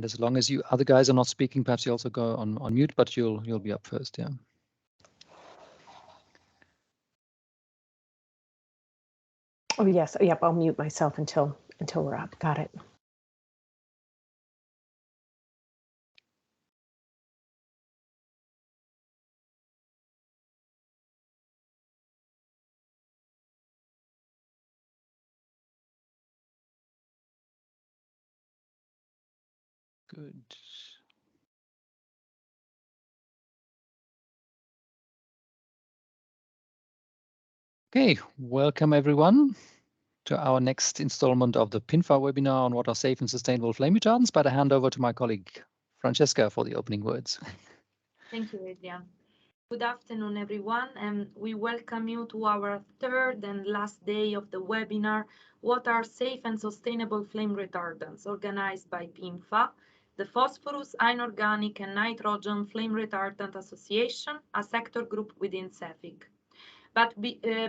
as long as you other guys are not speaking, perhaps you also go on mute, but you'll be up first, yeah. Oh yes, yep. I'll mute myself until we're up. Got it. Good. Okay, welcome everyone to our next installment of the PINFA webinar on what are safe and sustainable flame retardants. But I hand over to my colleague Francesca for the opening words. Thank you, Adrian. Good afternoon, everyone, and we welcome you to our third and last day of the webinar, What are Safe and Sustainable Flame Retardants, organized by PINFA, the Phosphorus, Inorganic and Nitrogen Flame Retardant Association, a sector group within CEFIC. But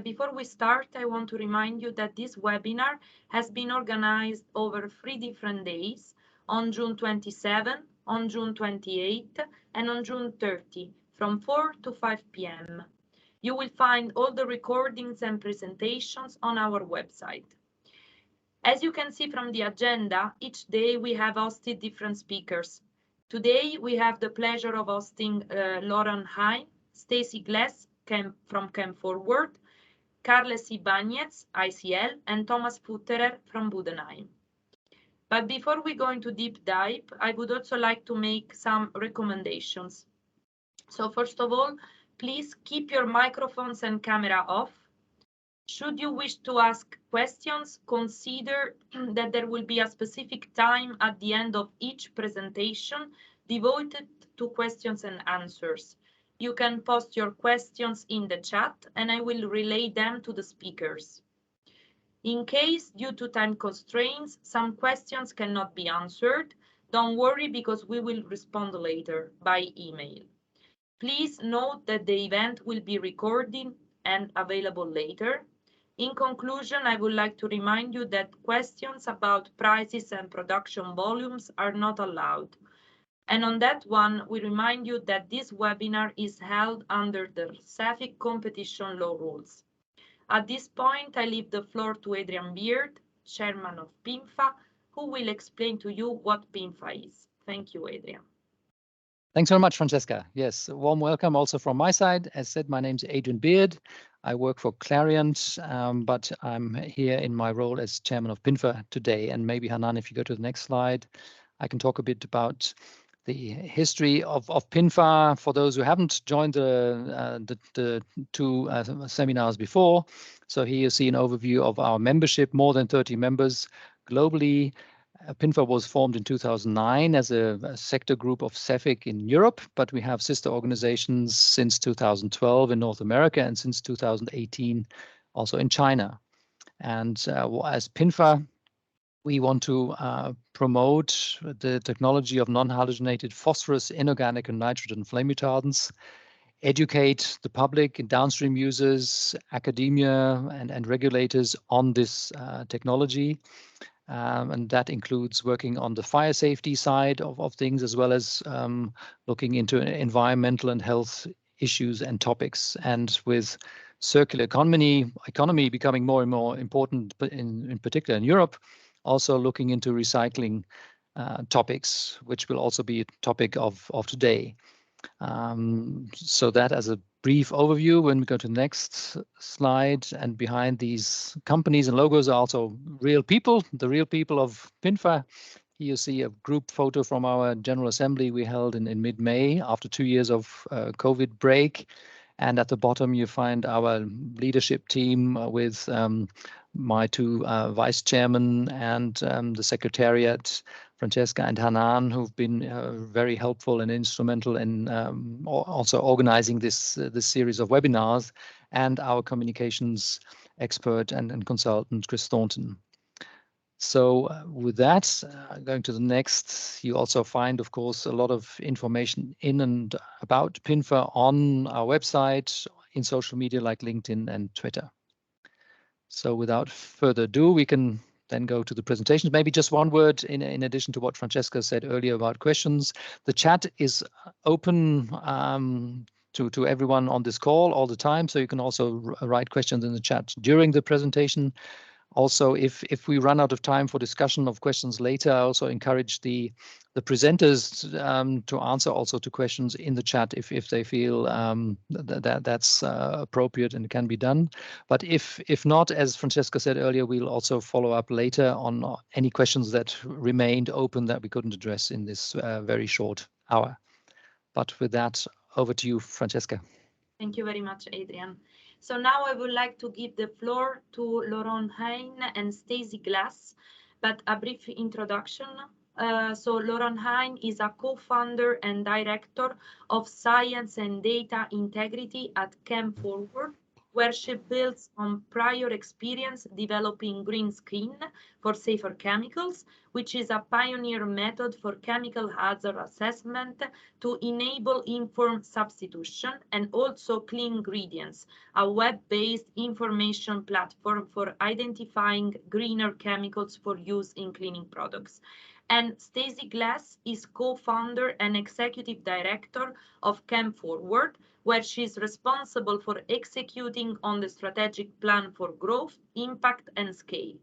before we start, I want to remind you that this webinar has been organized over 3 different days, on June 27, on June 28, and on June 30, from 4 to 5 p.m. You will find all the recordings and presentations on our website. As you can see from the agenda, each day we have hosted different speakers. Today we have the pleasure of hosting Heine, Stacy from ChemForward, Carles Ibáñez, ICL, and Thomas Futterer from Budenheim. But before we go into deep dive, I would also like to make some recommendations. So first of all, please keep your microphones and camera off. Should you wish to ask questions, consider that there will be a specific time at the end of each presentation devoted to questions and answers. You can post your questions in the chat and I will relay them to the speakers. In case, due to time constraints, some questions cannot be answered, don't worry because we will respond later by email. Please note that the event will be recorded and available later. In conclusion, I would like to remind you that questions about prices and production volumes are not allowed. And on that one, we remind you that this webinar is held under the CEFIC competition law rules. At this point, I leave the floor to Adrian Beard, Chairman of PINFA, who will explain to you what PINFA is. Thank you, Adrian. Thanks very much, Francesca. Yes, a warm welcome also from my side. As said, my name is Adrian Beard. I work for Clariant, but I'm here in my role as chairman of PINFA today. And maybe Hanan, if you go to the next slide, I can talk a bit about the history of PINFA for those who haven't joined the two seminars before. So here you see an overview of our membership, more than 30 members globally. PINFA was formed in 2009 as a sector group of CEFIC in Europe, but we have sister organizations since 2012 in North America and since 2018 also in China. And as PINFA, we want to promote the technology of non-halogenated phosphorus, inorganic and nitrogen flame retardants, educate the public and downstream users, academia and regulators on this technology. And that includes working on the fire safety side of things, as well as looking into environmental and health issues and topics. And with circular economy becoming more and more important, in particular in Europe, also looking into recycling topics, which will also be a topic of today. So that as a brief overview. When we go to the next slide, and behind these companies and logos are also real people, the real people of PINFA. Here you see a group photo from our General Assembly we held in mid-May after 2 years of COVID break. And at the bottom, you find our leadership team with my two vice chairmen and the secretariat, Francesca and Hanan, who've been very helpful and instrumental in also organizing this series of webinars, and our communications expert and consultant, Chris Thornton. So with that, going to the next, you also find, of course, a lot of information in and about PINFA on our website, in social media like LinkedIn and Twitter. So without further ado, we can then go to the presentations. Maybe just one word in addition to what Francesca said earlier about questions. The chat is open to everyone on this call all the time, so you can also write questions in the chat during the presentation. Also, if we run out of time for discussion of questions later, I also encourage the presenters to answer also to questions in the chat if they feel that's appropriate and can be done. But if not, as Francesca said earlier, we'll also follow up later on any questions that remained open that we couldn't address in this very short hour. But with that, over to you, Francesca. Thank you very much, Adrian. So now I would like to give the floor to Heine and Stacy Glass, but a brief introduction. So Heine is a co-founder and director of Science and Data Integrity at ChemForward, where she builds on prior experience developing green screen for safer chemicals, which is a pioneer method for chemical hazard assessment to enable informed substitution, and also Clean Ingredients, a web-based information platform for identifying greener chemicals for use in cleaning products. And Stacy Glass is co-founder and executive director of ChemForward, where she is responsible for executing on the strategic plan for growth, impact, and scale.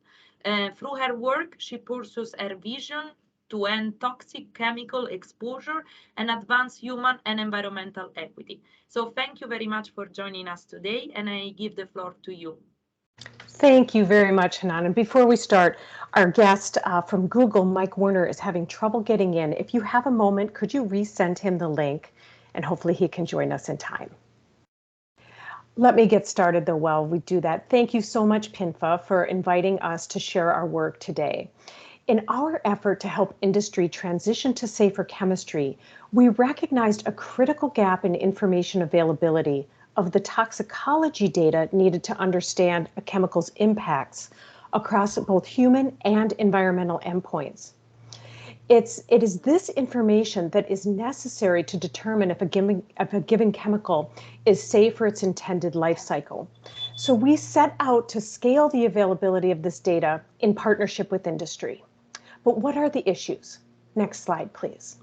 Through her work, she pursues her vision to end toxic chemical exposure and advance human and environmental equity. So thank you very much for joining us today, and I give the floor to you. Thank you very much, Hanan. And before we start, our guest from Google, Mike Werner, is having trouble getting in. If you have a moment, could you resend him the link, and hopefully he can join us in time. Let me get started, though, while we do that. Thank you so much, PINFA, for inviting us to share our work today. In our effort to help industry transition to safer chemistry, we recognized a critical gap in information availability of the toxicology data needed to understand a chemical's impacts across both human and environmental endpoints. It is this information that is necessary to determine if a given chemical is safe for its intended life cycle. So we set out to scale the availability of this data in partnership with industry. But what are the issues? Next slide, please.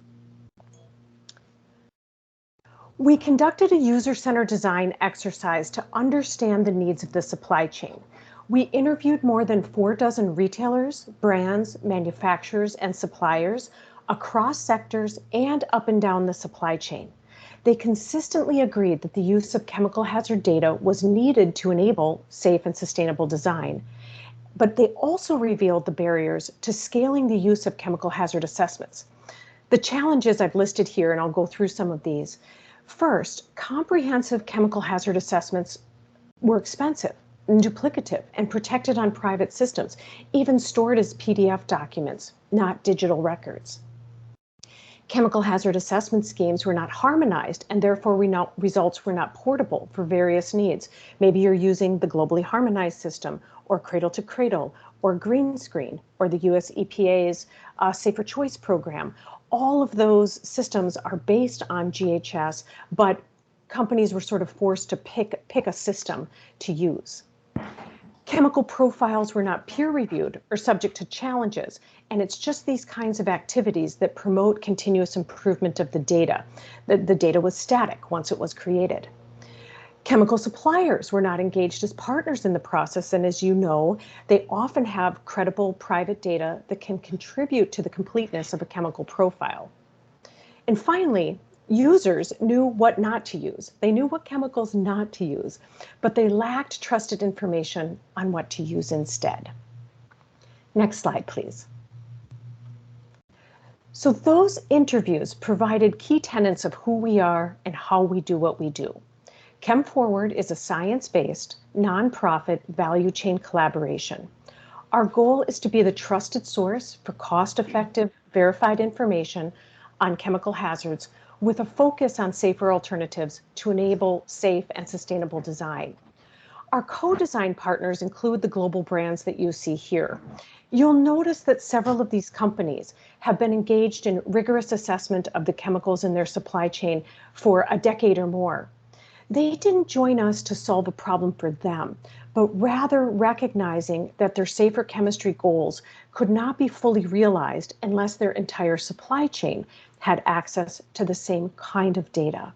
We conducted a user-centered design exercise to understand the needs of the supply chain. We interviewed more than 4 retailers, brands, manufacturers, and suppliers across sectors and up and down the supply chain. They consistently agreed that the use of chemical hazard data was needed to enable safe and sustainable design, but they also revealed the barriers to scaling the use of chemical hazard assessments. The challenges I've listed here, and I'll go through some of these. First, comprehensive chemical hazard assessments were expensive and duplicative and protected on private systems, even stored as PDF documents, not digital records. Chemical hazard assessment schemes were not harmonized, and therefore results were not portable for various needs. Maybe you're using the globally harmonized system, or cradle to cradle, or green screen, or the US EPA's Safer Choice program. All of those systems are based on GHS, but companies were sort of forced to pick a system to use. Chemical profiles were not peer-reviewed or subject to challenges, and it's just these kinds of activities that promote continuous improvement of the data. The data was static once it was created. Chemical suppliers were not engaged as partners in the process, and as you know, they often have credible private data that can contribute to the completeness of a chemical profile. And finally, users knew what not to use. They knew what chemicals not to use, but they lacked trusted information on what to use instead. Next slide, please. So those interviews provided key tenets of who we are and how we do what we do. ChemForward is a science-based, nonprofit value chain collaboration. Our goal is to be the trusted source for cost-effective, verified information on chemical hazards with a focus on safer alternatives to enable safe and sustainable design. Our co-design partners include the global brands that you see here. You'll notice that several of these companies have been engaged in rigorous assessment of the chemicals in their supply chain for a decade or more. They didn't join us to solve a problem for them, but rather recognizing that their safer chemistry goals could not be fully realized unless their entire supply chain had access to the same kind of data.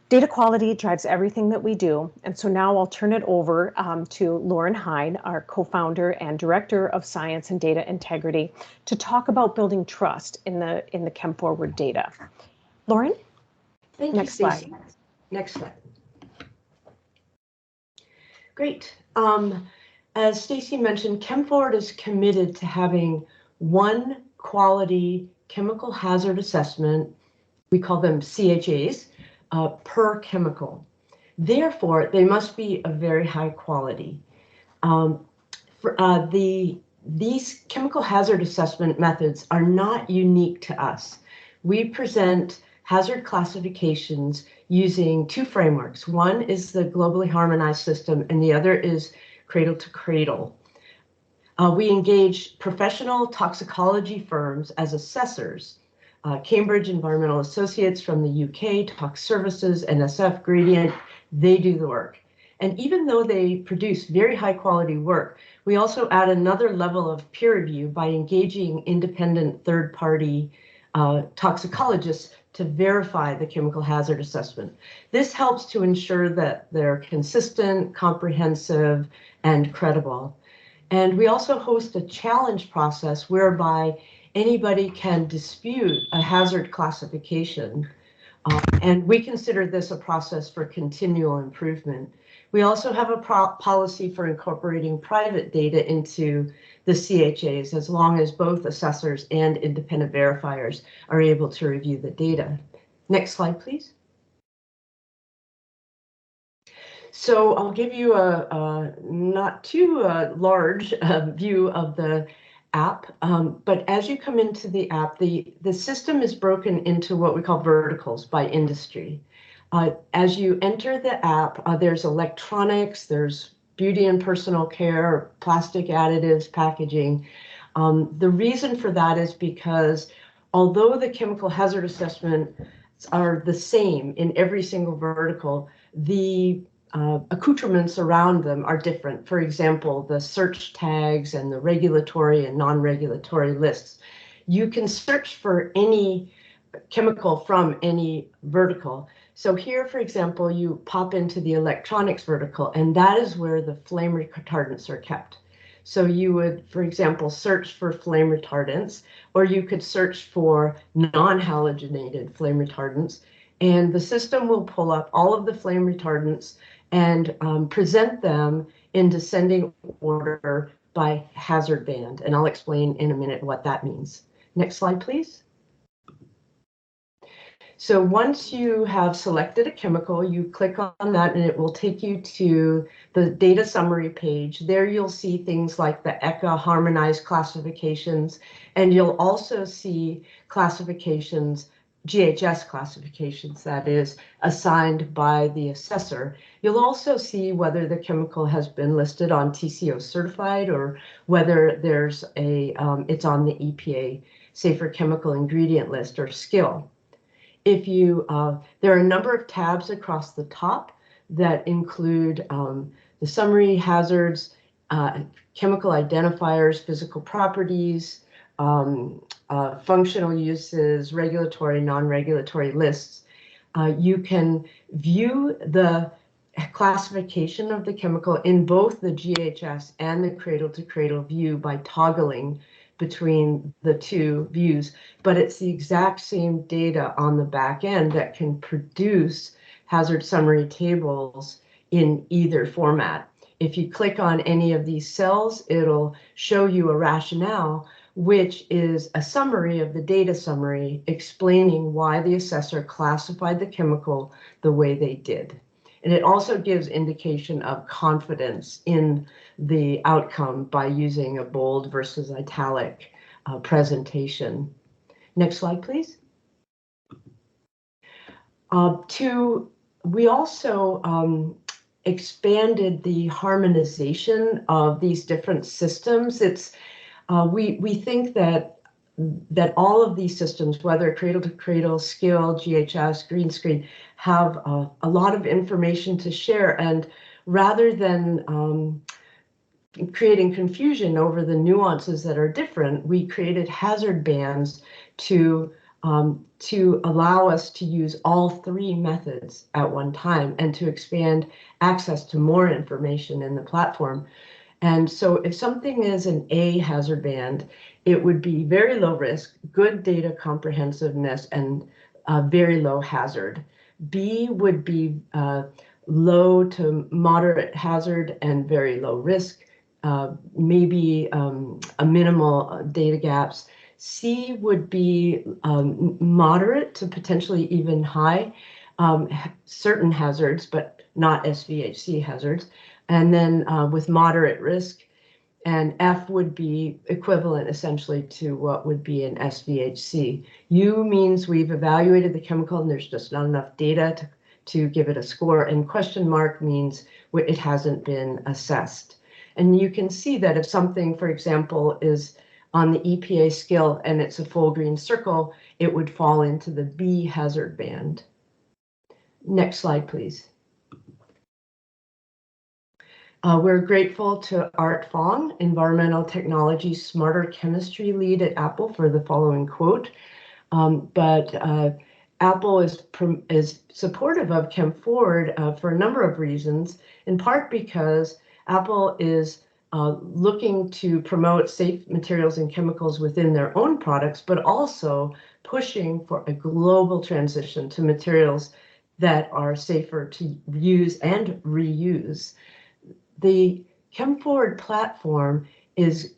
Data quality drives everything that we do, and so now I'll turn it over to Lauren Heine, our co-founder and director of science and data integrity, to talk about building trust in the ChemForward data. Lauren? Thank you, Stacy. Next slide. Great. As Stacy mentioned, ChemForward is committed to having one quality chemical hazard assessment, we call them CHAs, per chemical. Therefore, they must be of very high quality. These chemical hazard assessment methods are not unique to us. We present hazard classifications using two frameworks. One is the globally harmonized system, and the other is cradle to cradle. We engage professional toxicology firms as assessors. Cambridge Environmental Associates from the UK, Tox Services, NSF, Gradient, they do the work. And even though they produce very high quality work, we also add another level of peer review by engaging independent third-party toxicologists to verify the chemical hazard assessment. This helps to ensure that they're consistent, comprehensive, and credible. And we also host a challenge process whereby anybody can dispute a hazard classification. And we consider this a process for continual improvement. We also have a policy for incorporating private data into the CHAs as long as both assessors and independent verifiers are able to review the data. Next slide, please. So I'll give you a not too large view of the app, but as you come into the app, the system is broken into what we call verticals by industry. As you enter the app, there's electronics, there's beauty and personal care, plastic additives, packaging. The reason for that is because although the chemical hazard assessments are the same in every single vertical, the accoutrements around them are different. For example, the search tags and the regulatory and non-regulatory lists. You can search for any chemical from any vertical. So here, for example, you pop into the electronics vertical, and that is where the flame retardants are kept. So you would, for example, search for flame retardants, or you could search for non-halogenated flame retardants, and the system will pull up all of the flame retardants and present them in descending order by hazard band. And I'll explain in a minute what that means. Next slide, please. So once you have selected a chemical, you click on that and it will take you to the data summary page. There you'll see things like the ECHA harmonized classifications, and you'll also see classifications, GHS classifications, that is, assigned by the assessor. You'll also see whether the chemical has been listed on TCO certified or whether there's a it's on the EPA safer chemical ingredient list or SKIL. If you, there are a number of tabs across the top that include the summary, hazards, chemical identifiers, physical properties, functional uses, regulatory, non-regulatory lists. You can view the classification of the chemical in both the GHS and the cradle-to-cradle view by toggling between the two views, but it's the exact same data on the back end that can produce hazard summary tables in either format. If you click on any of these cells, it'll show you a rationale, which is a summary of the data summary explaining why the assessor classified the chemical the way they did. And it also gives indication of confidence in the outcome by using a bold versus italic presentation. Next slide, please. We also expanded the harmonization of these different systems. It's we think that all of these systems, whether cradle to cradle, SKIL, GHS, green screen, have a lot of information to share. And rather than creating confusion over the nuances that are different, we created hazard bands to allow us to use all three methods at one time and to expand access to more information in the platform. And so if something is an A hazard band, it would be very low risk, good data comprehensiveness, and very low hazard. B would be low to moderate hazard and very low risk, maybe a minimal data gaps. C would be moderate to potentially even high, certain hazards, but not SVHC hazards. And then with moderate risk, and F would be equivalent essentially to what would be an SVHC. U means we've evaluated the chemical and there's just not enough data to give it a score, and question mark means it hasn't been assessed. And you can see that if something, for example, is on the EPA scale and it's a full green circle, it would fall into the B hazard band. Next slide, please. We're grateful to Art Fong, Environmental Technology Smarter Chemistry Lead at Apple, for the following quote. Apple is supportive of ChemForward for a number of reasons, in part because Apple is looking to promote safe materials and chemicals within their own products, but also pushing for a global transition to materials that are safer to use and reuse. The ChemForward platform is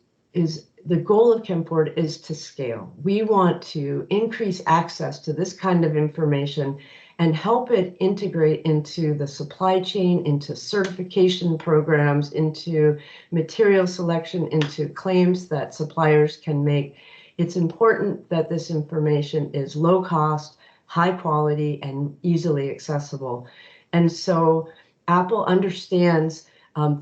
the goal of ChemForward is to scale. We want to increase access to this kind of information and help it integrate into the supply chain, into certification programs, into material selection, into claims that suppliers can make. It's important that this information is low cost, high quality, and easily accessible. And so Apple understands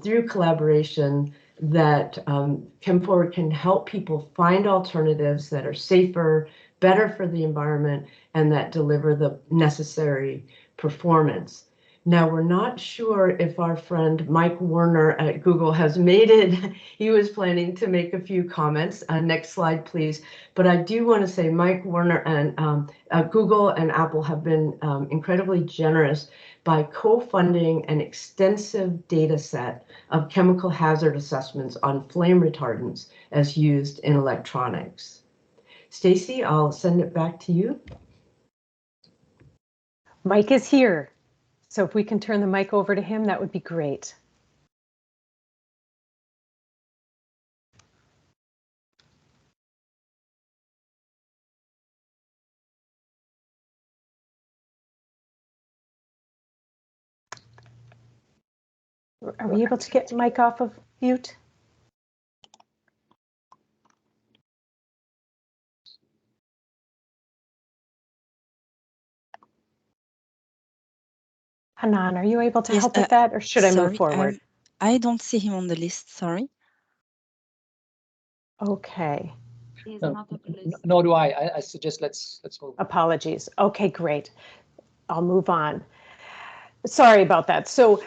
through collaboration that ChemForward can help people find alternatives that are safer, better for the environment, and that deliver the necessary performance. Now, we're not sure if our friend Mike Werner at Google has made it. He was planning to make a few comments. Next slide, please. But I do want to say Mike Werner and Google and Apple have been incredibly generous by co-funding an extensive data set of chemical hazard assessments on flame retardants as used in electronics. Stacy, I'll send it back to you. Mike is here. So if we can turn the mic over to him, that would be great. Are we able to get Mike off of mute? Hanan, are you able to help with that, or should I move forward? I don't see him on the list, sorry. Okay. He's not on the list. Nor do I. I suggest let's move. Apologies. Okay, great. I'll move on. Sorry about that. So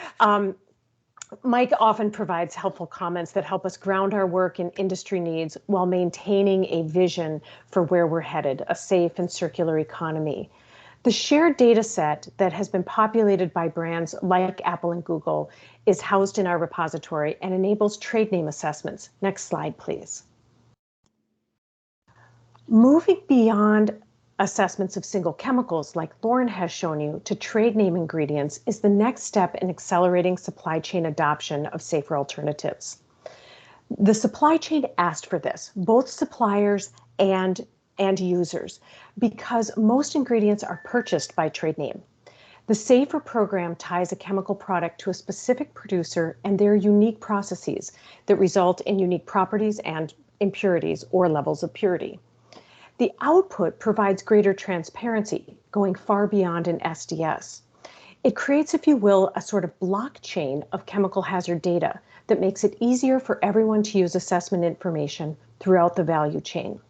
Mike often provides helpful comments that help us ground our work in industry needs while maintaining a vision for where we're headed, a safe and circular economy. The shared data set that has been populated by brands like Apple and Google is housed in our repository and enables trade name assessments. Next slide, please. Moving beyond assessments of single chemicals, like Lauren has shown you, to trade name ingredients is the next step in accelerating supply chain adoption of safer alternatives. The supply chain asked for this, both suppliers and users, because most ingredients are purchased by trade name. The SAFER program ties a chemical product to a specific producer and their unique processes that result in unique properties and impurities or levels of purity. The output provides greater transparency, going far beyond an SDS. It creates, if you will, a sort of blockchain of chemical hazard data that makes it easier for everyone to use assessment information throughout the value chain.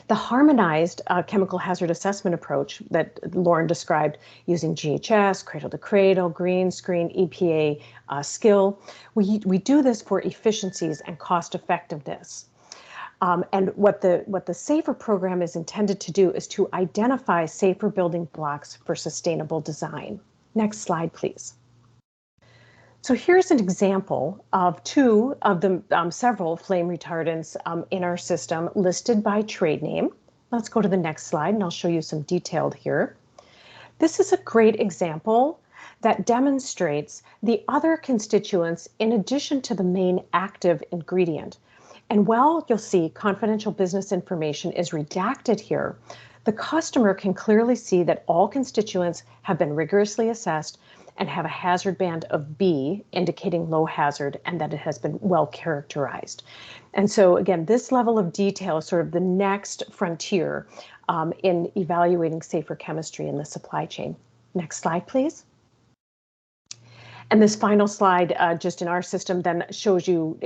The harmonized chemical hazard assessment approach that Lauren described using GHS, cradle to cradle, green screen, EPA, skill, we do this for efficiencies and cost effectiveness. And what the SAFER program is intended to do is to identify safer building blocks for sustainable design. Next slide, please. So here's an example of two of the several flame retardants in our system listed by trade name. Let's go to the next slide and I'll show you some detailed here. This is a great example that demonstrates the other constituents in addition to the main active ingredient. And while you'll see confidential business information is redacted here, the customer can clearly see that all constituents have been rigorously assessed and have a hazard band of B, indicating low hazard, and that it has been well characterized. And so again, this level of detail is sort of the next frontier in evaluating safer chemistry in the supply chain. Next slide, please. And this final slide, just in our system, then shows you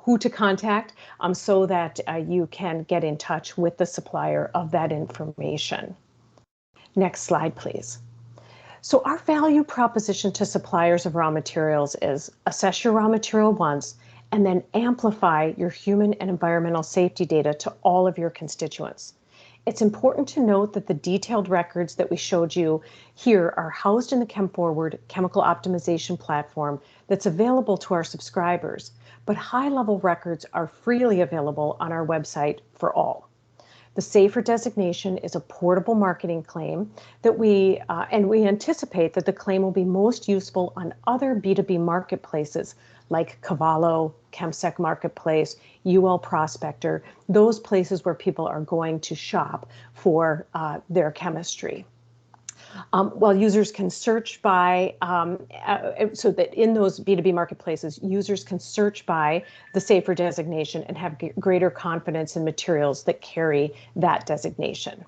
who to contact so that you can get in touch with the supplier of that information. Next slide, please. So our value proposition to suppliers of raw materials is assess your raw material once and then amplify your human and environmental safety data to all of your constituents. It's important to note that the detailed records that we showed you here are housed in the ChemForward chemical optimization platform that's available to our subscribers, but high-level records are freely available on our website for all. The SAFER designation is a portable marketing claim that we anticipate that the claim will be most useful on other B2B marketplaces like Cavallo, ChemSec Marketplace, UL Prospector, those places where people are going to shop for their chemistry. While users can search by, so that in those B2B marketplaces, users can search by the SAFER designation and have greater confidence in materials that carry that designation.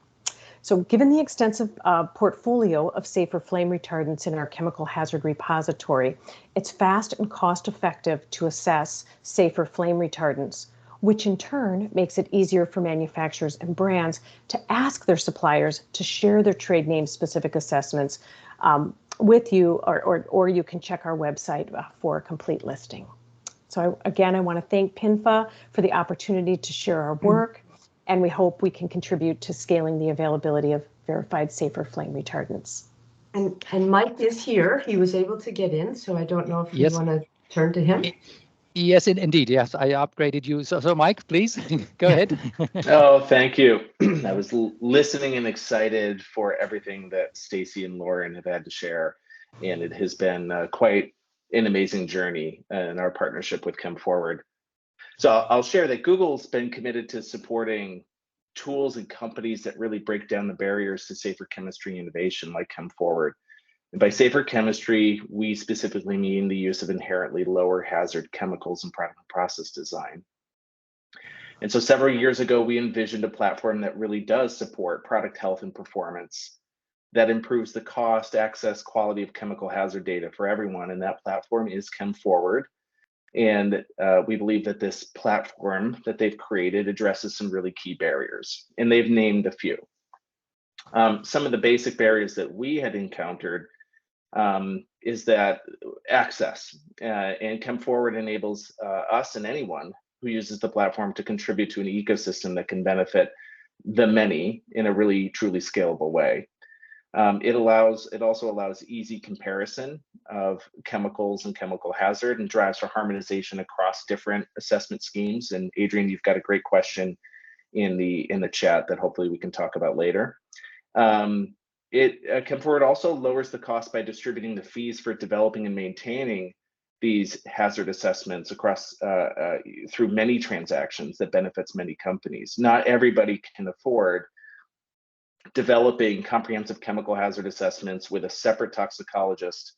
So given the extensive portfolio of safer flame retardants in our chemical hazard repository, it's fast and cost effective to assess safer flame retardants, which in turn makes it easier for manufacturers and brands to ask their suppliers to share their trade name specific assessments with you, or you can check our website for a complete listing. So again, I want to thank PINFA for the opportunity to share our work, and we hope we can contribute to scaling the availability of verified safer flame retardants. And Mike is here. He was able to get in, so I don't know if you want to turn to him. Yes, indeed. Yes, I upgraded you. So Mike, please go ahead. Oh, thank you. I was listening and excited for everything that Stacy and Lauren have had to share, and it has been quite an amazing journey in our partnership with ChemForward. So I'll share that Google's been committed to supporting tools and companies that really break down the barriers to safer chemistry innovation, like ChemForward. And by safer chemistry, we specifically mean the use of inherently lower hazard chemicals in product and process design. And so several years ago, we envisioned a platform that really does support product health and performance, that improves the cost, access, quality of chemical hazard data for everyone. And that platform is ChemForward. And we believe that this platform that they've created addresses some really key barriers, and they've named a few. Some of the basic barriers that we had encountered is that access, and ChemForward enables us and anyone who uses the platform to contribute to an ecosystem that can benefit the many in a really truly scalable way. It also allows easy comparison of chemicals and chemical hazard, and drives for harmonization across different assessment schemes. And Adrian, you've got a great question in the chat that hopefully we can talk about later. ChemForward also lowers the cost by distributing the fees for developing and maintaining these hazard assessments across through many transactions that benefits many companies. Not everybody can afford developing comprehensive chemical hazard assessments with a separate toxicologist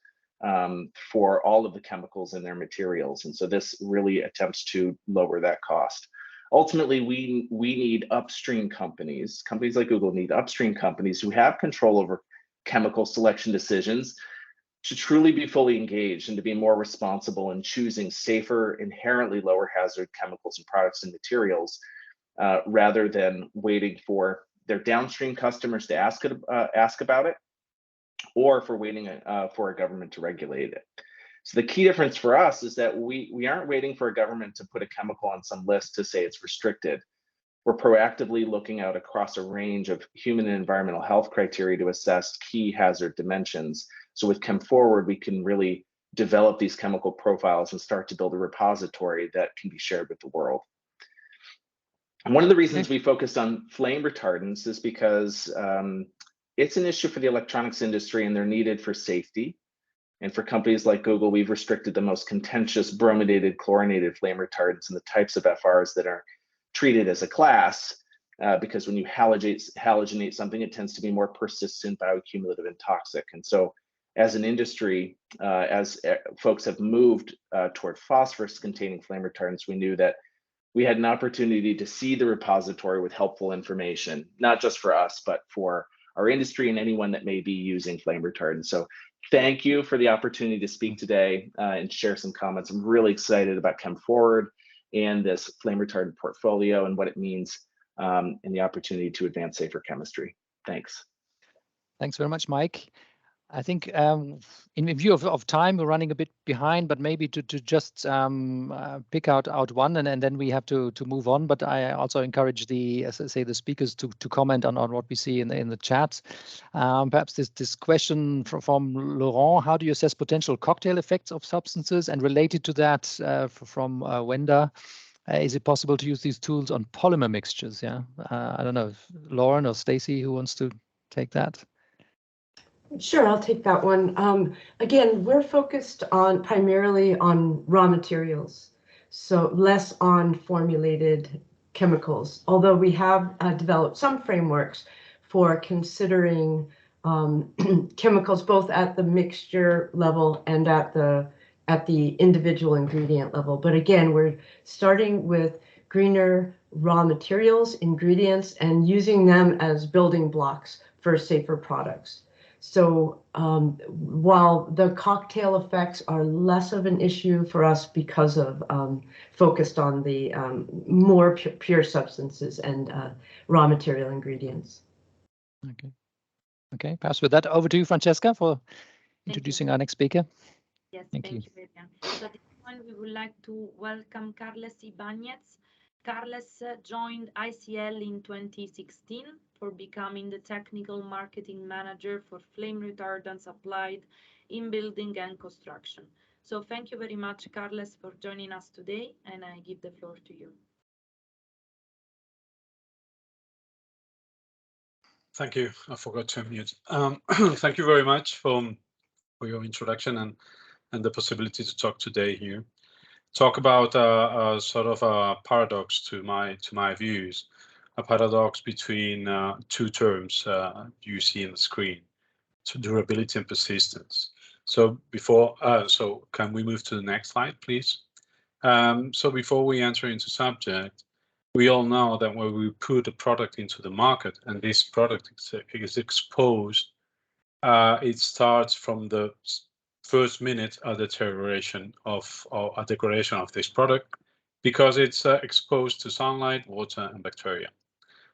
for all of the chemicals in their materials. And so this really attempts to lower that cost. Ultimately, we need upstream companies like Google need upstream companies who have control over chemical selection decisions to truly be fully engaged and to be more responsible in choosing safer, inherently lower hazard chemicals and products and materials rather than waiting for their downstream customers to ask about it, or for waiting for a government to regulate it. So the key difference for us is that we aren't waiting for a government to put a chemical on some list to say it's restricted. We're proactively looking out across a range of human and environmental health criteria to assess key hazard dimensions. So with ChemForward, we can really develop these chemical profiles and start to build a repository that can be shared with the world. And one of the reasons we focused on flame retardants is because it's an issue for the electronics industry, and they're needed for safety. And for companies like Google, we've restricted the most contentious brominated chlorinated flame retardants and the types of FRs that are treated as a class, because when you halogenate something, it tends to be more persistent, bioaccumulative, and toxic. And so as an industry, as folks have moved toward phosphorus-containing flame retardants, we knew that we had an opportunity to seed the repository with helpful information, not just for us, but for our industry and anyone that may be using flame retardants. So thank you for the opportunity to speak today and share some comments. I'm really excited about ChemForward and this flame retardant portfolio and what it means and the opportunity to advance safer chemistry. Thanks. Thanks very much, Mike. I think in view of time, we're running a bit behind, but maybe to just pick out one, and then we have to move on. But I also encourage the speakers to comment on what we see in the chat. Perhaps this question from Laurent: how do you assess potential cocktail effects of substances? And related to that, from Wenda, is it possible to use these tools on polymer mixtures? Yeah, I don't know if Lauren or Stacy, who wants to take that. Sure, I'll take that one. Again, we're focused on primarily on raw materials, so less on formulated chemicals, although we have developed some frameworks for considering chemicals both at the mixture level and at the individual ingredient level. But again, we're starting with greener raw materials, ingredients, and using them as building blocks for safer products. So while the cocktail effects are less of an issue for us because of focused on the more pure substances and raw material ingredients. Okay. Perhaps with that, over to you, Francesca, for introducing our next speaker. Yes, thank you, Vivian. So at this point, we would like to welcome Carles Ibáñez. Carles joined ICL in 2016 for becoming the Technical Marketing Manager for Flame Retardants applied in building and construction. So thank you very much, Carles, for joining us today, and I give the floor to you. Thank you. I forgot to unmute. Thank you very much for your introduction and the possibility to talk today here. Talk about a sort of a paradox to my views, a paradox between two terms you see on the screen, so durability and persistence. So so can we move to the next slide, please? So before we enter into subject, we all know that when we put a product into the market and this product is exposed, it starts from the first minute a deterioration of a degradation of this product because it's exposed to sunlight, water, and bacteria.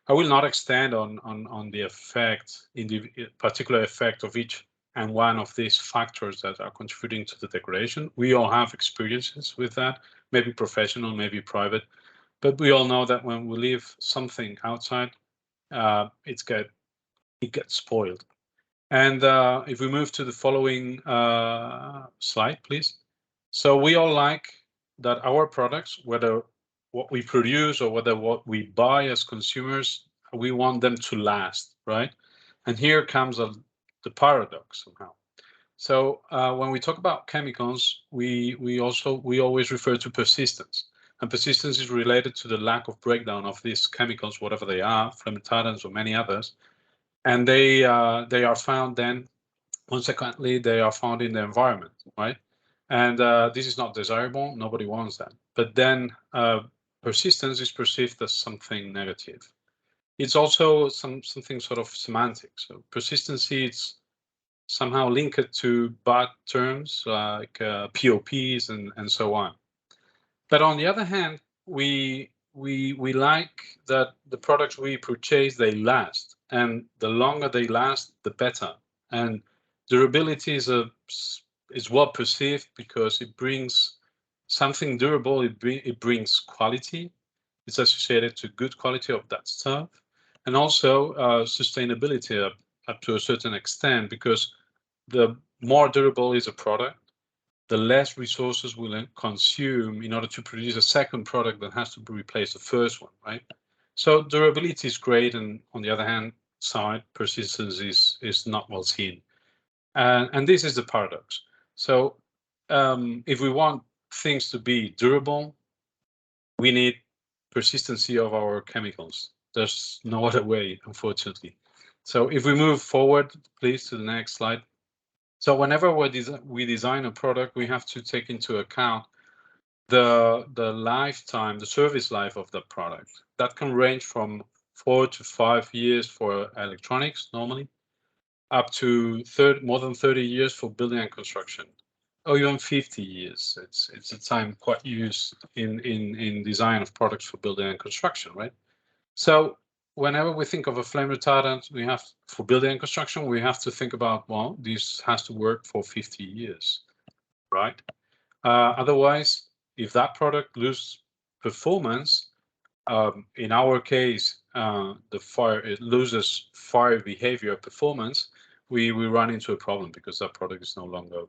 I will not extend on the effect, in the particular effect of each and one of these factors that are contributing to the degradation. We all have experiences with that, maybe professional, maybe private, but we all know that when we leave something outside, it gets spoiled. And if we move to the following slide, please. So we all like that our products, whether what we produce or whether what we buy as consumers, we want them to last, right? And here comes the paradox somehow. So when we talk about chemicals, we always refer to persistence. And persistence is related to the lack of breakdown of these chemicals, whatever they are, flame retardants or many others. And they are found then, consequently, they are found in the environment, right? And this is not desirable. Nobody wants that. But then persistence is perceived as something negative. It's also something sort of semantic. So persistency, it's somehow linked to bad terms like POPs and so on. But on the other hand, we we like that the products we purchase, they last, and the longer they last, the better. And durability is well perceived because it brings something durable. It brings quality. It's associated to good quality of that stuff, and also sustainability up to a certain extent, because the more durable is a product, the less resources will consume in order to produce a second product that has to replace the first one, right? So durability is great, and on the other hand side, persistence is not well seen. And this is the paradox. So if we want things to be durable, we need persistency of our chemicals. There's no other way, unfortunately. So if we move forward, please, to the next slide. So whenever we design a product, we have to take into account the lifetime, the service life of the product. That can range from 4 to 5 years for electronics normally, up to more than 30 years for building and construction, or even 50 years. It's a time quite used in design of products for building and construction, right? So whenever we think of a flame retardant, we have for building and construction, we have to think about, well, this has to work for 50 years, right? Otherwise, if that product loses performance, in our case, it loses fire behavior performance, we run into a problem because that product is no longer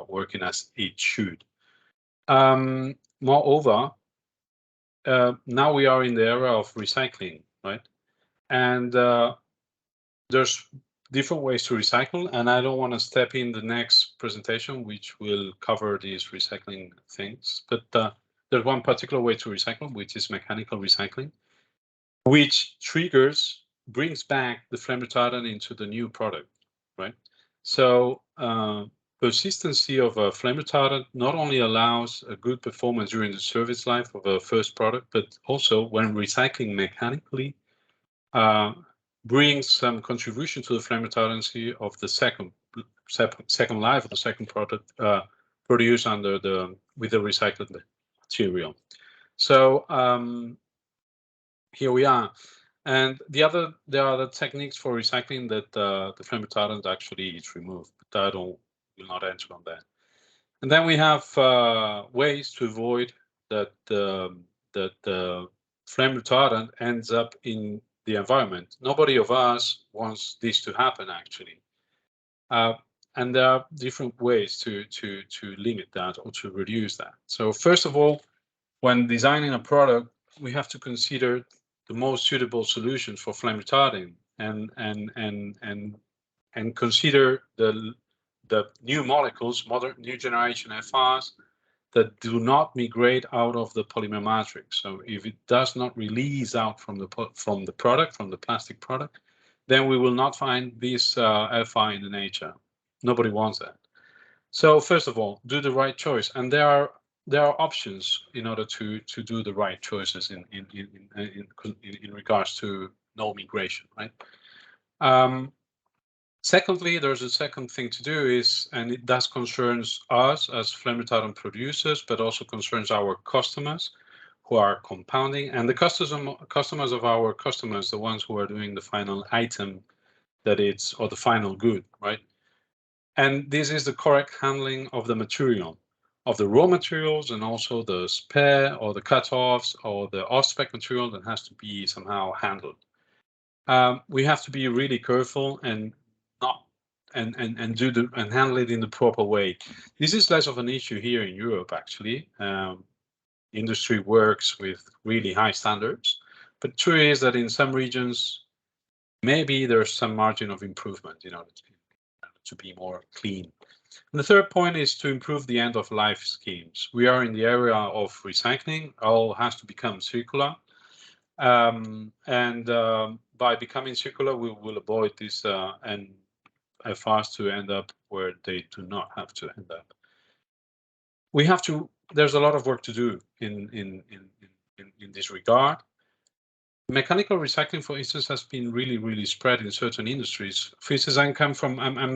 working as it should. Moreover, now we are in the era of recycling, right? And there's different ways to recycle, and I don't want to step in the next presentation, which will cover these recycling things. But there's one particular way to recycle, which is mechanical recycling, which brings back the flame retardant into the new product, right? So persistency of a flame retardant not only allows a good performance during the service life of a first product, but also when recycling mechanically, brings some contribution to the flame retardancy of the second life of the second product produced with the recycled material. So here we are. And there are other techniques for recycling that the flame retardant actually is removed, but I will not enter on that. And then we have ways to avoid that the flame retardant ends up in the environment. Nobody of us wants this to happen, actually. And there are different ways to limit that or to reduce that. So first of all, when designing a product, we have to consider the most suitable solutions for flame retarding and consider the new molecules, new generation FRs that do not migrate out of the polymer matrix. So if it does not release out from the plastic product, then we will not find this FR in the nature. Nobody wants that. So first of all, do the right choice, and there are options in order to do the right choices in regards to no migration, right? Secondly, there's a second thing to do is, and it does concerns us as flame retardant producers, but also concerns our customers who are compounding, and the customers of our customers, the ones who are doing the final item or the final good, right? And this is the correct handling of the material, of the raw materials, and also the spare or the cutoffs or the off-spec material that has to be somehow handled. We have to be really careful and handle it in the proper way. This is less of an issue here in Europe, actually. Industry works with really high standards, but true is that in some regions, maybe there's some margin of improvement in order to be more clean. And the third point is to improve the end-of-life schemes. We are in the area of recycling. All has to become circular. By becoming circular, we will avoid this and FRs to end up where they do not have to end up. There's a lot of work to do in this regard. Mechanical recycling, for instance, has been really spread in certain industries. For instance, I'm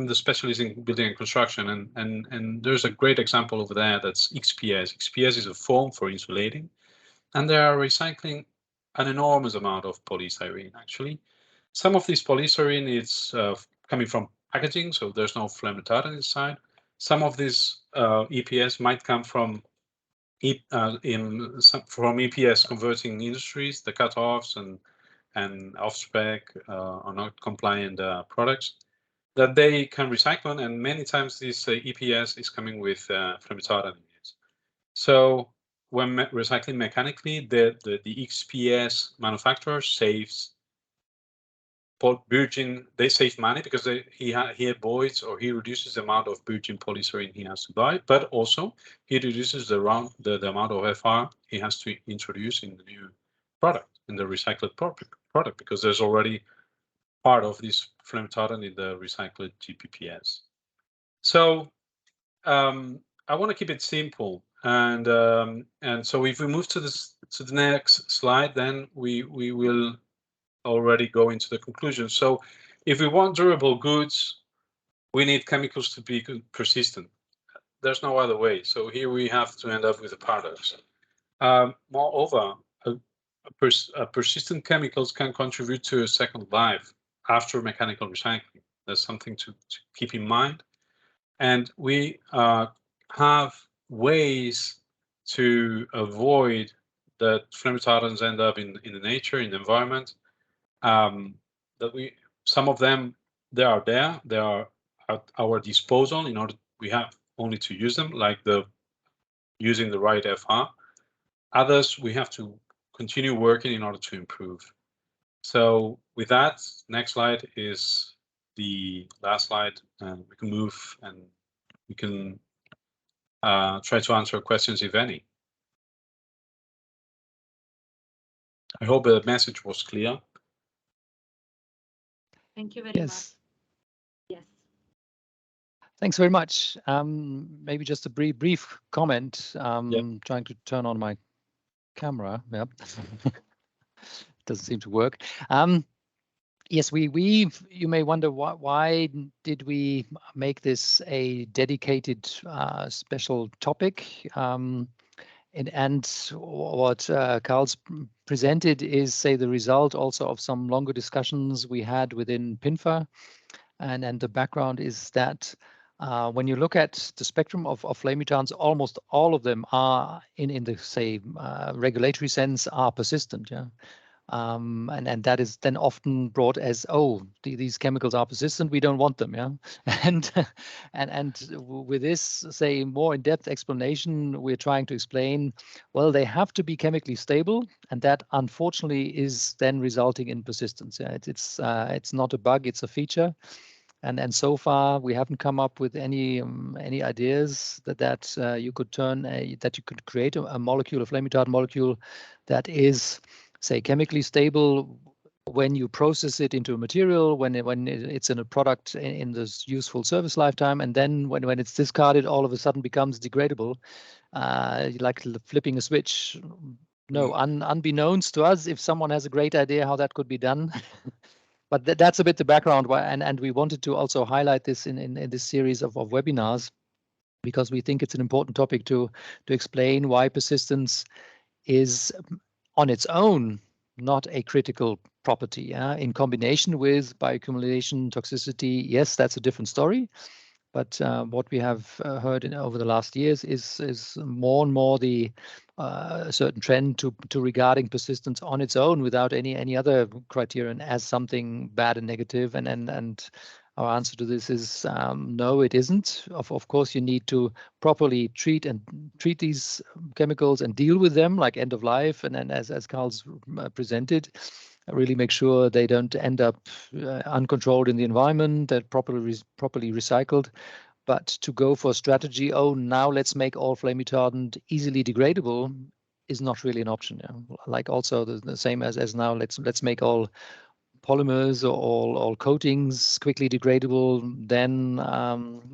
the specialist in building and construction, and there's a great example over there that's XPS. XPS is a foam for insulating, and they are recycling an enormous amount of polystyrene, actually. Some of this polystyrene is coming from packaging, so there's no flame retardant inside. Some of this EPS might come from EPS converting industries, the cutoffs and off-spec or not compliant products that they can recycle, and many times this EPS is coming with flame retardant in it. So when recycling mechanically, the XPS manufacturer saves virgin. They save money because he avoids or he reduces the amount of virgin polystyrene he has to buy, but also he reduces the amount of FR he has to introduce in the new product, in the recycled product, because there's already part of this flame retardant in the recycled GPPS. So I want to keep it simple, and so if we move to the next slide, then we will already go into the conclusion. So if we want durable goods, we need chemicals to be persistent. There's no other way. So here we have to end up with a paradox. Moreover, persistent chemicals can contribute to a second life after mechanical recycling. That's something to keep in mind. And we have ways to avoid that flame retardants end up in the nature, in the environment. Some of them, they are at our disposal in order we have only to use them, like using the right FR. Others we have to continue working in order to improve. So with that, next slide is the last slide, and we can move and we can try to answer questions, if any. I hope the message was clear. Thank you very much. Yes. Thanks very much. Maybe just a brief comment. Trying to turn on my camera. Yep. Doesn't seem to work. Yes, you may wonder why did we make this a dedicated special topic? And what Carl's presented is, say, the result also of some longer discussions we had within PINFA. And the background is that when you look at the spectrum of flame retardants, almost all of them are, in the, say, regulatory sense, are persistent. Yeah. And that is then often brought as, oh, these chemicals are persistent, we don't want them, yeah. And with this, say, more in-depth explanation, we're trying to explain, well, they have to be chemically stable, and that unfortunately is then resulting in persistence. Yeah, it's not a bug, it's a feature. And so far we haven't come up with any ideas that you could create a molecule, a flame retardant molecule that is, say, chemically stable when you process it into a material, when it's in a product in this useful service lifetime, and then when it's discarded, all of a sudden becomes degradable, like flipping a switch. No, unbeknownst to us, if someone has a great idea how that could be done. But that's a bit the background, and we wanted to also highlight this in this series of webinars, because we think it's an important topic to explain why persistence is on its own not a critical property. In combination with bioaccumulation, toxicity, yes, that's a different story. But what we have heard over the last years is more and more the certain trend to regarding persistence on its own without any other criterion as something bad and negative. And our answer to this is no, it isn't. Of course, you need to properly treat these chemicals and deal with them, like end of life, and as Carl's presented. Really make sure they don't end up uncontrolled in the environment, that properly recycled. But to go for a strategy, oh, now let's make all flame retardant easily degradable, is not really an option. Yeah? Like also the same as now, let's make all polymers or all coatings quickly degradable, then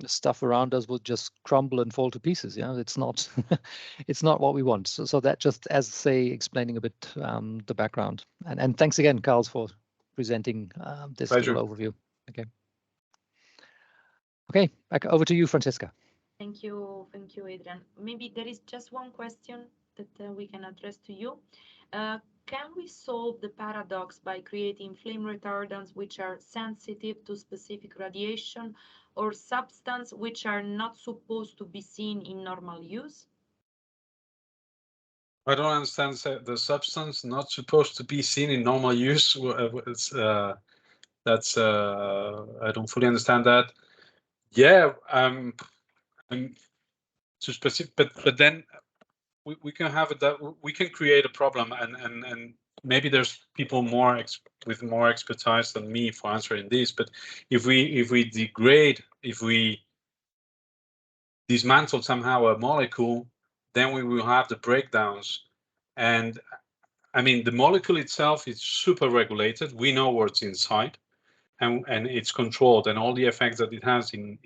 stuff around us will just crumble and fall to pieces. Yeah, it's not it's not what we want. So that just as say explaining a bit the background. And thanks again, Carl, for presenting this little overview. Okay, back over to you, Francesca. Thank you, Adrian. Maybe there is just one question that we can address to you. can we solve the paradox by creating flame retardants which are sensitive to specific radiation or substance which are not supposed to be seen in normal use? I don't understand the substance not supposed to be seen in normal use. That's I don't fully understand that. Yeah, too specific, but then we can have it that we can create a problem, and maybe there's people with more expertise than me for answering this. But if we degrade, if we dismantle somehow a molecule, then we will have the breakdowns. And I mean, the molecule itself is super regulated. We know what's inside, and it's controlled, and all the effects that it has in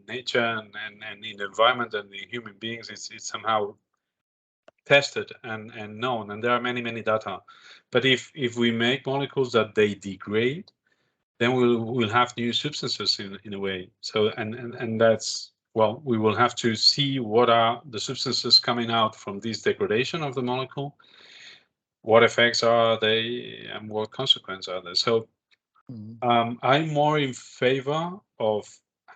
nature and in the environment and in human beings, it's somehow tested and known, and there are many data. But if we make molecules that they degrade, then we'll have new substances in a way. So and that's, well, we will have to see what are the substances coming out from this degradation of the molecule, what effects are they, and what consequences are there. So I'm more in favor of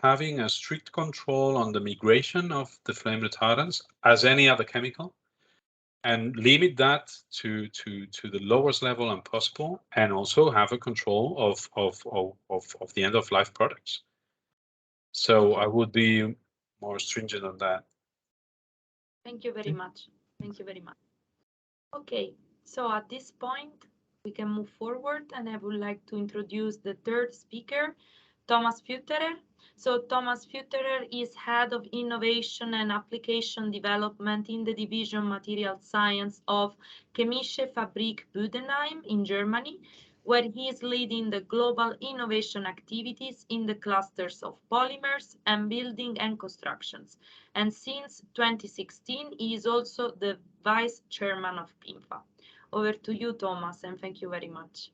having a strict control on the migration of the flame retardants as any other chemical, and limit that to the lowest level and possible, and also have a control of the end of life products. So I would be more stringent on that. Thank you very much. Thank you very much. Okay, so at this point, we can move forward, and I would like to introduce the third speaker, Thomas Futterer. So Thomas Futterer is Head of Innovation and Application Development in the Division Material Science of Chemische Fabrik Budenheim in Germany, where he is leading the global innovation activities in the clusters of polymers and building and constructions. And since 2016, he is also the Vice Chairman of PINFA. Over to you, Thomas, and thank you very much.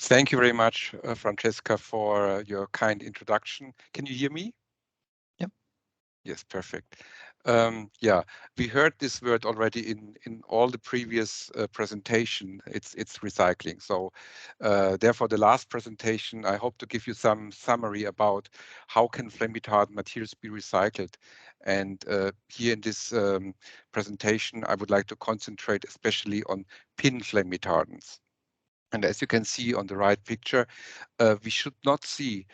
Thank you very much, Francesca, for your kind introduction. Can you hear me? Yep. Yes, perfect. Yeah, we heard this word already in all the previous presentation. It's recycling. So therefore, the last presentation, I hope to give you some summary about how can flame retardant materials be recycled. And here in this presentation, I would like to concentrate especially on PIN flame retardants. And as you can see on the right picture, we should not see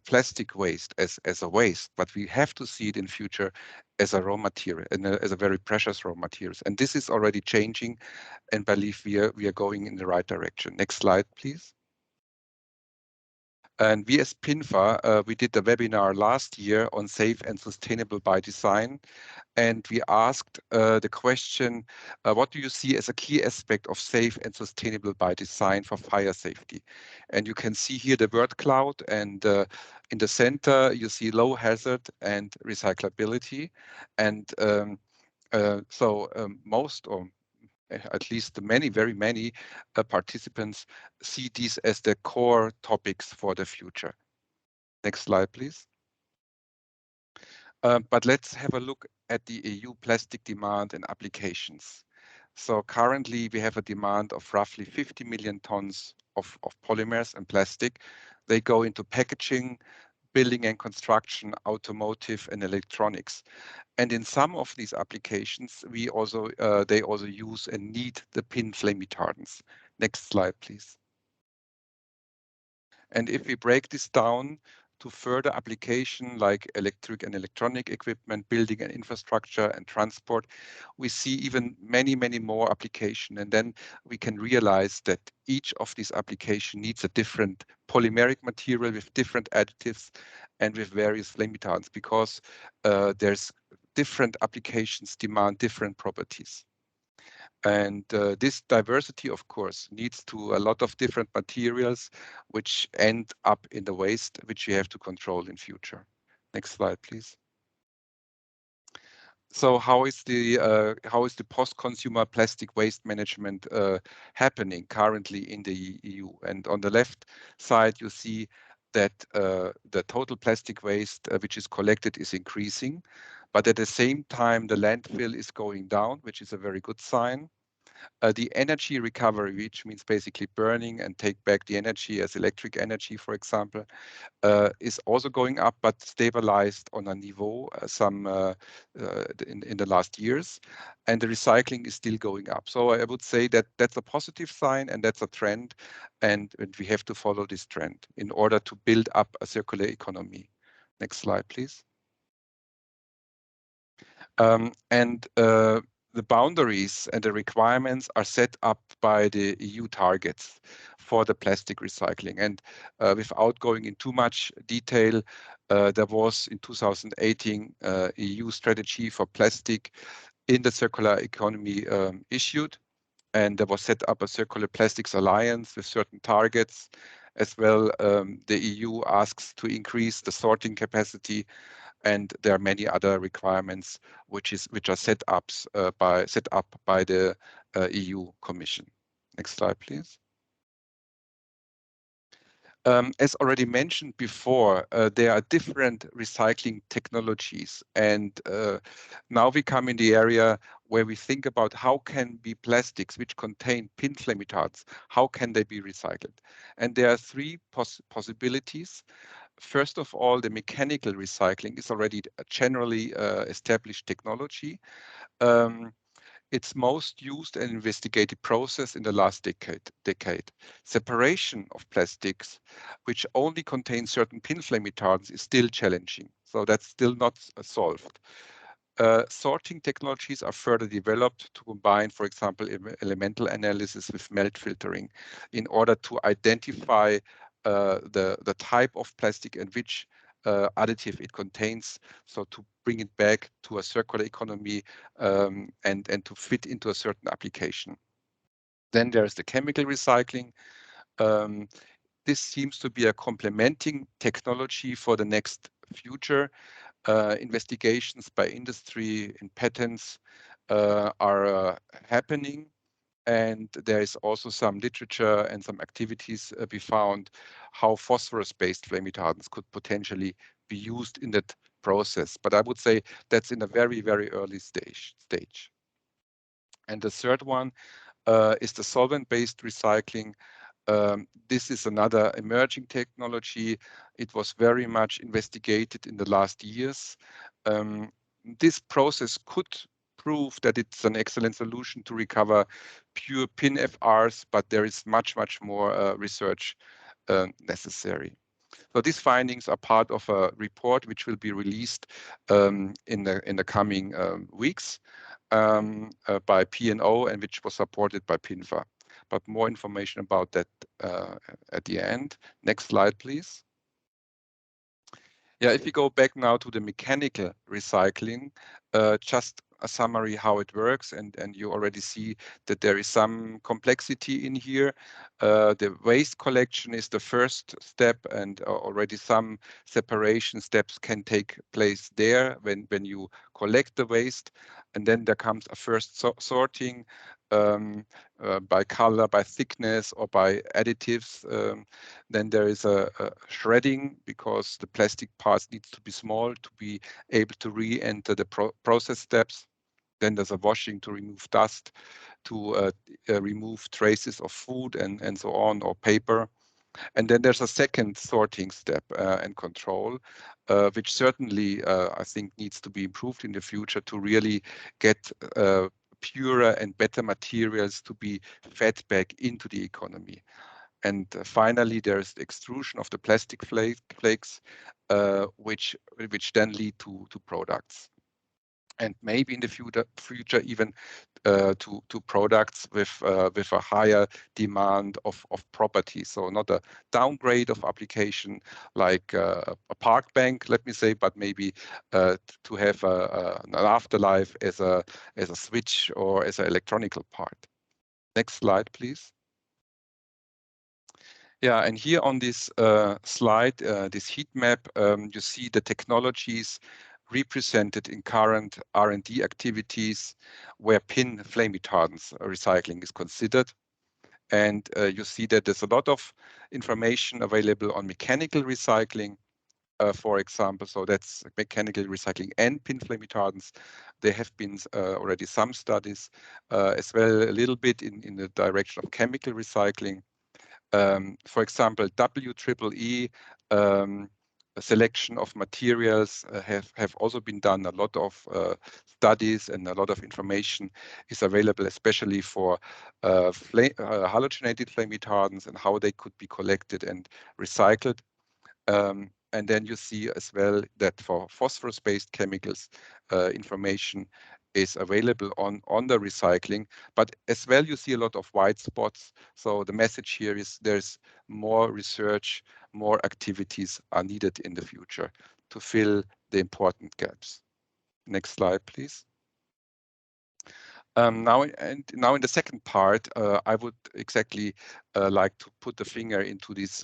plastic waste as a waste, but we have to see it in future as a raw material and as a very precious raw materials. And this is already changing, and I believe we are going in the right direction. Next slide, please. And we as PINFA, we did a webinar last year on safe and sustainable by design. And we asked the question, what do you see as a key aspect of safe and sustainable by design for fire safety? And you can see here the word cloud, and in the center, you see low hazard and recyclability. And most, or at least very many participants see these as the core topics for the future. Next slide, please. But let's have a look at the EU plastic demand and applications. So currently we have a demand of roughly 50 million tons of polymers and plastic. They go into packaging, building and construction, automotive and electronics. And in some of these applications, they also use and need the PIN flame retardants. Next slide, please. And if we break this down to further application like electric and electronic equipment, building and infrastructure and transport, we see even many more application. And then we can realize that each of these applications needs a different polymeric material with different additives and with various flame retardants, because there's different applications demand different properties. And this diversity, of course, leads to a lot of different materials which end up in the waste, which we have to control in future. Next slide, please. So how is the post-consumer plastic waste management happening currently in the EU? And on the left side, you see that the total plastic waste which is collected is increasing, but at the same time, the landfill is going down, which is a very good sign. The energy recovery, which means basically burning and take back the energy as electric energy, for example, is also going up, but stabilized on a niveau in the last years, and the recycling is still going up. So I would say that that's a positive sign, and that's a trend, and we have to follow this trend in order to build up a circular economy. Next slide, please. The boundaries and the requirements are set up by the EU targets for the plastic recycling. And without going in too much detail, there was in 2018 EU strategy for plastic in the circular economy issued. And there was set up a circular plastics alliance with certain targets. As well, the EU asks to increase the sorting capacity, and there are many other requirements which are set up by the EU Commission. Next slide, please. As already mentioned before, there are different recycling technologies, and now we come in the area where we think about how can be plastics which contain PIN flame retardants, how can they be recycled? And there are three possibilities. First of all, the mechanical recycling is already a generally established technology. It's most used and investigated process in the last decade. Separation of plastics, which only contain certain PIN flame retardants, is still challenging. So that's still not solved. Sorting technologies are further developed to combine, for example, elemental analysis with melt filtering in order to identify the type of plastic and which additive it contains, so to bring it back to a circular economy and to fit into a certain application. Then there's the chemical recycling. This seems to be a complementing technology for the next future. Investigations by industry and patents are happening. And there is also some literature and some activities be found how phosphorus-based flame retardants could potentially be used in that process. But I would say that's in a very, very early stage. And the third one is the solvent-based recycling. This is another emerging technology. It was very much investigated in the last years. This process could prove that it's an excellent solution to recover pure PIN FRs, but there is much, much more research necessary. So these findings are part of a report which will be released in the coming weeks by P&O and which was supported by PINFA. But more information about that at the end. Next slide, please. Yeah, if we go back now to the mechanical recycling, just a summary how it works, and you already see that there is some complexity in here. The waste collection is the first step, and already some separation steps can take place there when you collect the waste, and then there comes a first sorting by color, by thickness, or by additives. Then there is a shredding, because the plastic parts needs to be small to be able to re-enter the process steps. Then there's a washing to remove dust, to remove traces of food and so on, or paper. And then there's a second sorting step and control, which certainly I think needs to be improved in the future to really get purer and better materials to be fed back into the economy. And finally, there's the extrusion of the plastic flakes, which then lead to products. And maybe in the future even to products with a higher demand of property. So not a downgrade of application like a park bank, let me say, but maybe to have an afterlife as a switch or as an electronical part. Next slide, please. Yeah, and here on this slide, this heat map, you see the technologies represented in current R&D activities where PIN flame retardants recycling is considered. And you see that there's a lot of information available on mechanical recycling. for example. So that's mechanical recycling and PIN flame retardants. There have been already some studies as well, a little bit in the direction of chemical recycling. For example, WEEE a selection of materials have also been done. A lot of studies and a lot of information is available, especially for halogenated flame retardants and how they could be collected and recycled. And then you see as well that for phosphorus-based chemicals, information is available on the recycling, but as well you see a lot of white spots. So the message here is there's more research, more activities are needed in the future to fill the important gaps. Next slide, please. Now in the second part, I would exactly like to put the finger into these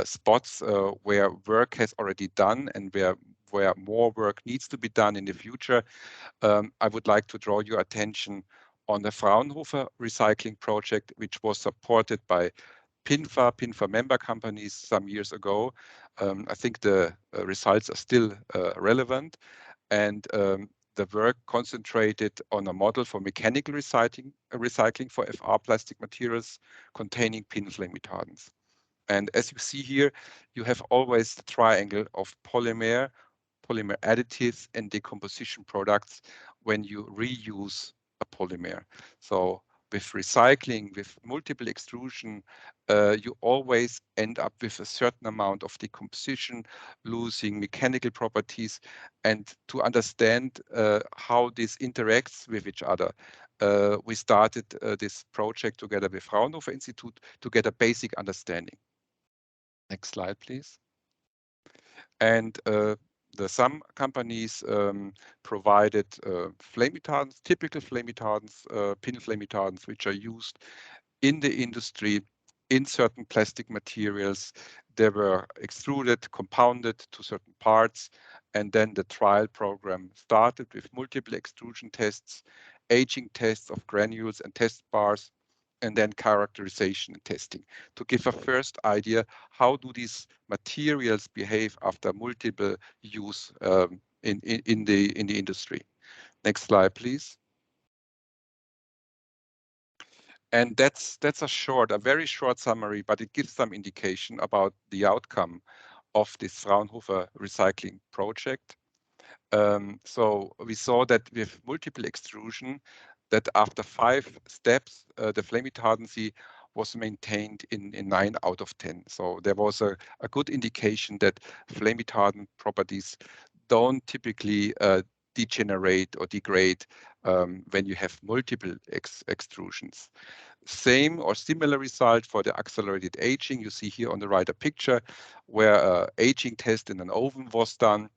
spots where work has already done and where more work needs to be done in the future. I would like to draw your attention on the Fraunhofer recycling project, which was supported by PINFA member companies some years ago. I think the results are still relevant, and the work concentrated on a model for mechanical recycling for FR plastic materials containing PIN flame retardants. And as you see here, you have always the triangle of polymer additives, and decomposition products when you reuse a polymer. So with recycling, with multiple extrusion, you always end up with a certain amount of decomposition, losing mechanical properties. And to understand how this interacts with each other, we started this project together with Fraunhofer Institute to get a basic understanding. Next slide, please. And some companies provided flame retardants, typical flame retardants, PIN flame retardants, which are used in the industry in certain plastic materials. They were extruded, compounded to certain parts, and then the trial program started with multiple extrusion tests, aging tests of granules and test bars, and then characterization and testing to give a first idea how do these materials behave after multiple use in the industry. Next slide, please. And that's a very short summary, but it gives some indication about the outcome of this Fraunhofer recycling project. So we saw that with multiple extrusion, that after 5 steps, the flame retardancy was maintained in 9 out of 10. So there was a good indication that flame retardant properties don't typically degenerate or degrade when you have multiple extrusions. Same or similar result for the accelerated aging. You see here on the right a picture where aging test in an oven was done,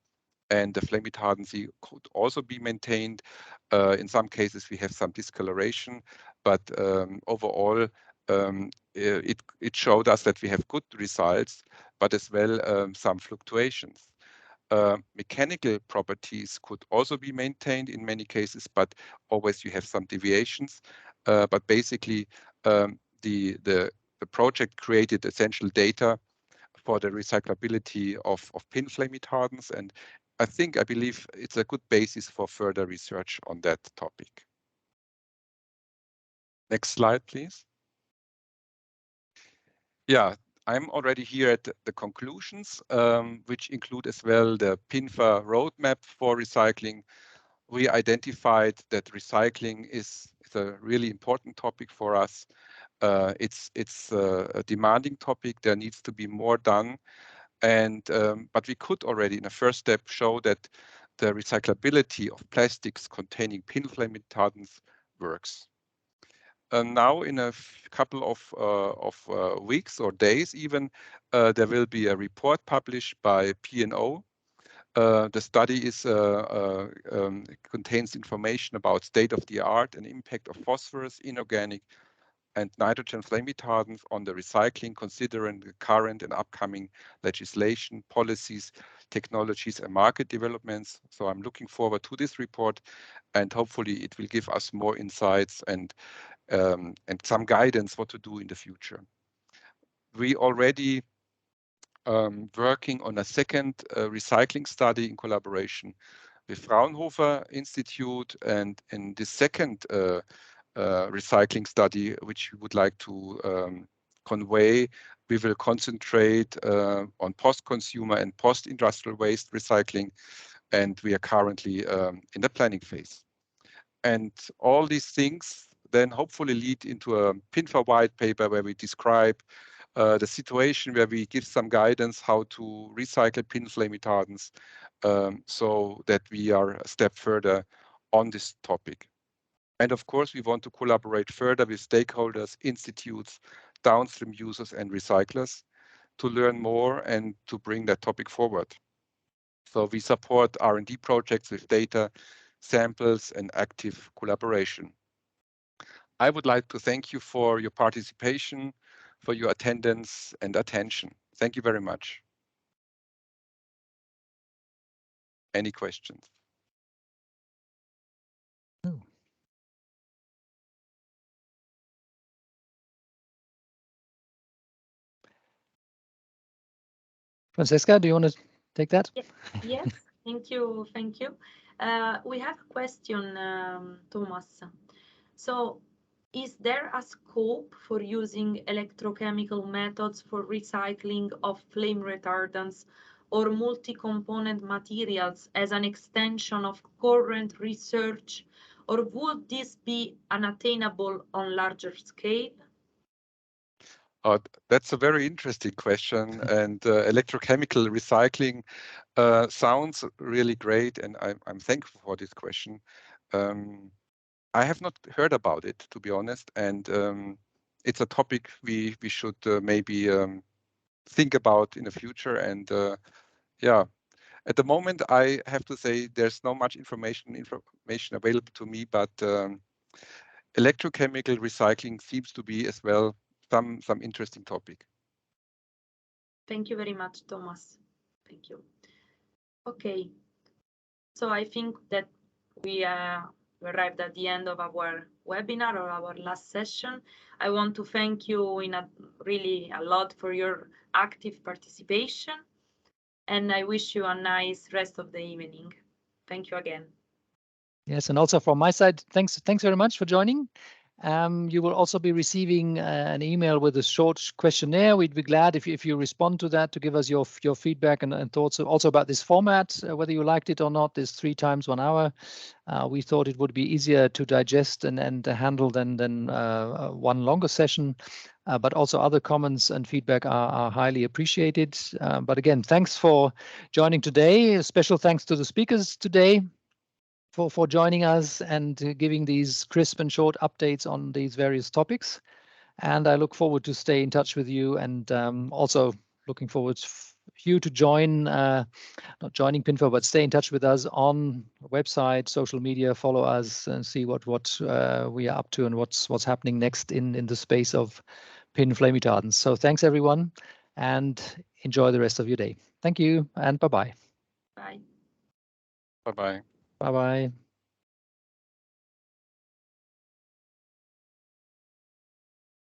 and the flame retardancy could also be maintained. In some cases, we have some discoloration, but overall, it showed us that we have good results, but as well some fluctuations. Mechanical properties could also be maintained in many cases, but always you have some deviations. But basically, the project created essential data for the recyclability of PIN flame retardants, and I believe it's a good basis for further research on that topic. Next slide, please. Yeah, I'm already here at the conclusions, which include as well the PINFA roadmap for recycling. We identified that recycling is a really important topic for us. It's a demanding topic. There needs to be more done. And but we could already in a first step show that the recyclability of plastics containing PIN flame retardants works. Now in a couple of weeks or days even, there will be a report published by P&O. The study contains information about state-of-the-art and impact of phosphorus, inorganic and nitrogen flame retardants on the recycling, considering the current and upcoming legislation, policies, technologies, and market developments. So I'm looking forward to this report, and hopefully it will give us more insights and some guidance what to do in the future. We already working on a second recycling study in collaboration with Fraunhofer Institute, and in the second recycling study, which we would like to convey, we will concentrate on post-consumer and post-industrial waste recycling, and we are currently in the planning phase. And all these things then hopefully lead into a PINFA white paper where we describe the situation, where we give some guidance how to recycle PIN flame retardants, so that we are a step further on this topic. And of course, we want to collaborate further with stakeholders, institutes, downstream users and recyclers to learn more and to bring that topic forward. So we support R&D projects with data, samples and active collaboration. I would like to thank you for your participation, for your attendance and attention. Thank you very much. Any questions? No. Francesca, do you want to take that? Yes, thank you, thank you. We have a question, Thomas. So, is there a scope for using electrochemical methods for recycling of flame retardants or multi-component materials as an extension of current research, or would this be unattainable on larger scale? That's a very interesting question, and electrochemical recycling sounds really great, and I'm thankful for this question. I have not heard about it, to be honest, and it's a topic we should maybe think about in the future. And yeah, at the moment, I have to say there's not much information available to me, but electrochemical recycling seems to be as well some interesting topic. Thank you very much, Thomas. Thank you. Okay, so I think that we arrived at the end of our webinar, or our last session. I want to thank you really a lot for your active participation, and I wish you a nice rest of the evening. Thank you again. Yes, and also from my side, thanks very much for joining. You will also be receiving an email with a short questionnaire. We'd be glad if you respond to that, to give us your feedback and thoughts also about this format, whether you liked it or not, this 3 times 1 hour. We thought it would be easier to digest and handle than one longer session, but also other comments and feedback are highly appreciated. But again, thanks for joining today. A special thanks to the speakers today for joining us and giving these crisp and short updates on these various topics. And I look forward to stay in touch with you, and also looking forward for you to join, not joining PINFA, but stay in touch with us on website, social media, follow us and see what we are up to and what's happening next in the space of PIN flame retardants. So thanks everyone, and enjoy the rest of your day. Thank you, and bye-bye. Bye. Bye-bye. Bye-bye.